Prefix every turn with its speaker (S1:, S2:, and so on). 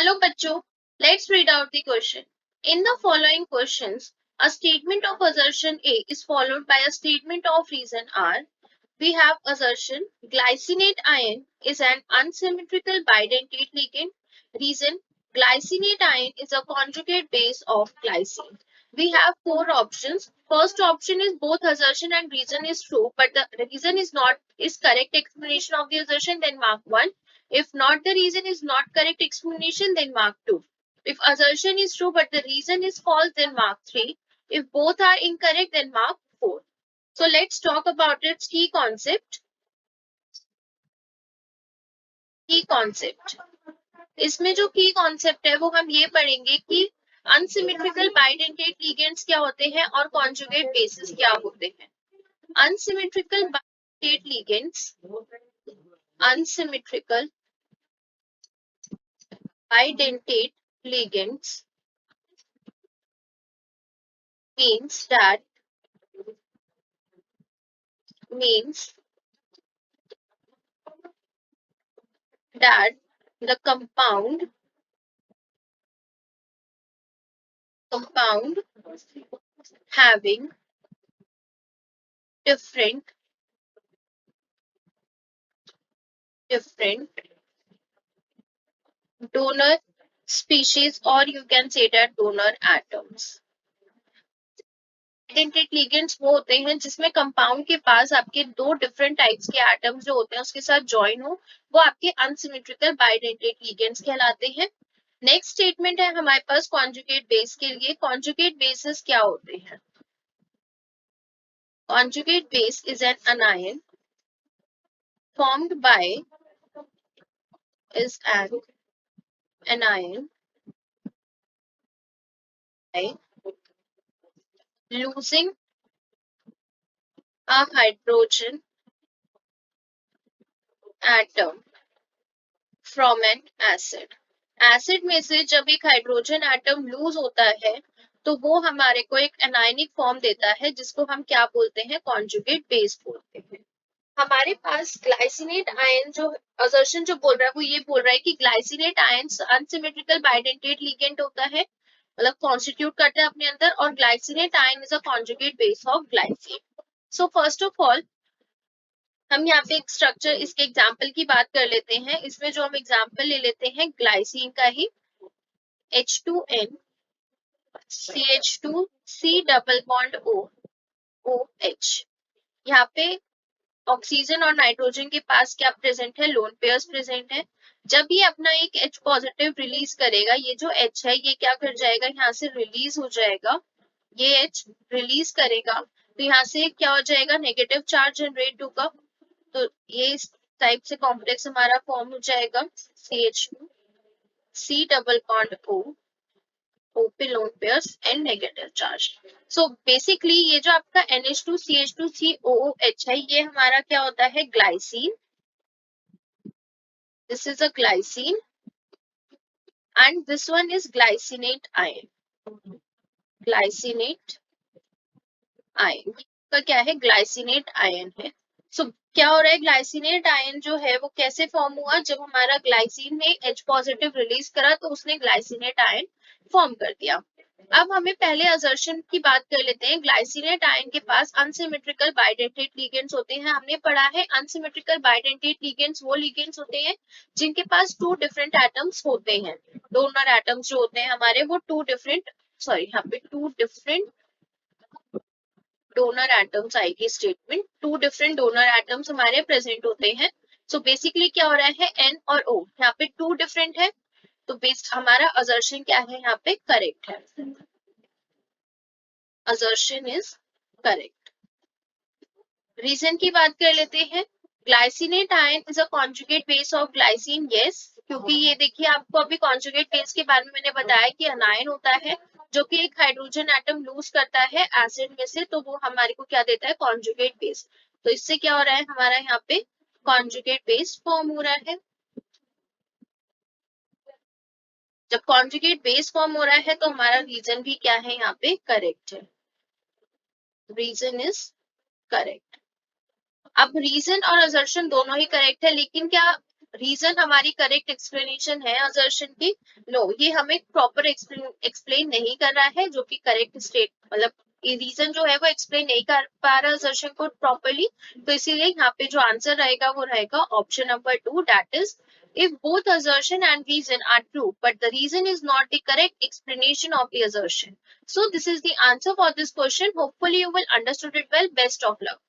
S1: Hello, Bachcho. Let's read out the question. In the following questions, a statement of assertion A is followed by a statement of reason R. We have assertion glycinate ion is an unsymmetrical bidentate ligand. Reason glycinate ion is a conjugate base of glycine. We have four options. First option is both assertion and reason is true, but the reason is correct explanation of the assertion, then mark 1. If not, the reason is not correct explanation, then mark 2. If assertion is true but the reason is false, then mark 3. If both are incorrect, then mark 4. So let's talk about its key concept. इसमें जो की concept है वो हम ये पढ़ेंगे कि unsymmetrical bidentate ligands क्या होते हैं और कॉन्जुगेट बेसिस क्या होते हैं. Unsymmetrical bidentate ligands means that the compound having different donor species, or you can say that donor atoms. Bidentate ligands वो होते हैं जिसमें कंपाउंड के पास आपके दो डिफरेंट टाइप्स के एटम्स जो होते हैं उसके साथ ज्वाइन हो, वो आपके अनसिमेट्रिकल बाइडेंटेट लिगेंड्स कहलाते हैं. नेक्स्ट स्टेटमेंट है हमारे पास कॉन्जुगेट बेस के लिए. कॉन्जुगेट बेसिस क्या होते हैं? Conjugate base is an anion formed by losing a hydrogen atom from an acid. Acid में से जब एक हाइड्रोजन एटम लूज होता है तो वो हमारे को एक एनायनिक फॉर्म देता है जिसको हम क्या बोलते हैं? कॉन्जुगेट बेस बोलते हैं. हमारे पास ग्लाइसिनेट आयन जो असर्शन जो बोल रहा है वो ये बोल रहा है कि glycinate ion unsymmetrical bidentate ligand होता है, मतलब कॉन्स्टिट्यूट करता है अपने अंदर, और glycinate ion is a conjugate base of glycine. So first of all हम यहाँ पे एक स्ट्रक्चर, इसके एग्जाम्पल की बात कर लेते हैं. इसमें जो हम एग्जाम्पल ले लेते हैं ग्लाइसिन का ही, H2N CH2 C double bond O OH. यहाँ पे ऑक्सीजन और नाइट्रोजन के पास क्या प्रेजेंट है? लोन पेयर्स प्रेजेंट है. जब ये अपना एक H पॉजिटिव रिलीज करेगा, ये जो H है ये क्या कर जाएगा? यहाँ से रिलीज हो जाएगा. ये H रिलीज करेगा तो यहाँ से क्या हो जाएगा? नेगेटिव चार्ज जनरेट होगा. तो ये इस टाइप से कॉम्प्लेक्स हमारा फॉर्म हो जाएगा CH2 C double bond O पे lone pairs and negative charge. So basically ये जो आपका NH2 CH2 COOH है ये हमारा क्या होता है? Glycine. This is a glycine and this one is glycinate ion. का क्या है? ग्लाइसिनेट आयन है. सो क्या हो रहा है? ग्लाइसिनेट आयन जो है वो कैसे फॉर्म हुआ? जब हमारा ग्लाइसिन ने H पॉजिटिव रिलीज करा तो उसने ग्लाइसिनेट आयन फॉर्म कर दिया. अब हमें पहले असर्शन की बात कर लेते हैं. ग्लाइसिनेट आयन के पास अनसिमेट्रिकल बाइडेंटेट लिगेंड्स होते हैं. हमने पढ़ा है अनसिमेट्रिकल बाइडेंटेट लिगेंड्स वो लिगेंड्स होते हैं जिनके पास टू डिफरेंट एटम्स होते हैं. डोनर एटम्स जो होते हैं हमारे वो टू डिफरेंट डोनर एटम्स आएगी statement. Two different donor atoms हमारे प्रेजेंट होते हैं. सो बेसिकली क्या हो रहा है? N और O यहाँ पे टू डिफरेंट है तो बेस्ड हमारा असर्शन क्या है? यहाँ पे करेक्ट है. Assertion is correct. रीजन की बात कर लेते हैं. Glycinate ion is a conjugate base of glycine. Yes, क्योंकि ये देखिए आपको अभी कॉन्जुगेट बेस के बारे में मैंने बताया कि अनायन होता है जो कि एक हाइड्रोजन एटम लूज करता है एसिड में से, तो वो हमारे को क्या देता है? Conjugate base. तो इससे क्या हो रहा है? हमारा यहाँ पे कॉन्जुगेट बेस फॉर्म हो रहा है. जब कॉन्जुगेट बेस फॉर्म हो रहा है तो हमारा रीजन भी क्या है? यहाँ पे करेक्ट है. Reason is correct. अब रीजन और असर्शन दोनों ही करेक्ट है, लेकिन क्या रीजन हमारी करेक्ट एक्सप्लेनेशन है असर्शन की? नो, ये हमें प्रॉपर एक्सप्लेन नहीं कर रहा है, जो कि करेक्ट स्टेट मतलब ये रीजन जो है वो एक्सप्लेन नहीं कर पा रहा असर्शन को प्रॉपरली। तो इसीलिए यहाँ पे जो आंसर रहेगा वो रहेगा option number 2, that is if both assertion and reason are true but the reason is not the correct explanation of the assertion. So this is the answer for this question. Hopefully you will understood it well. Best of luck.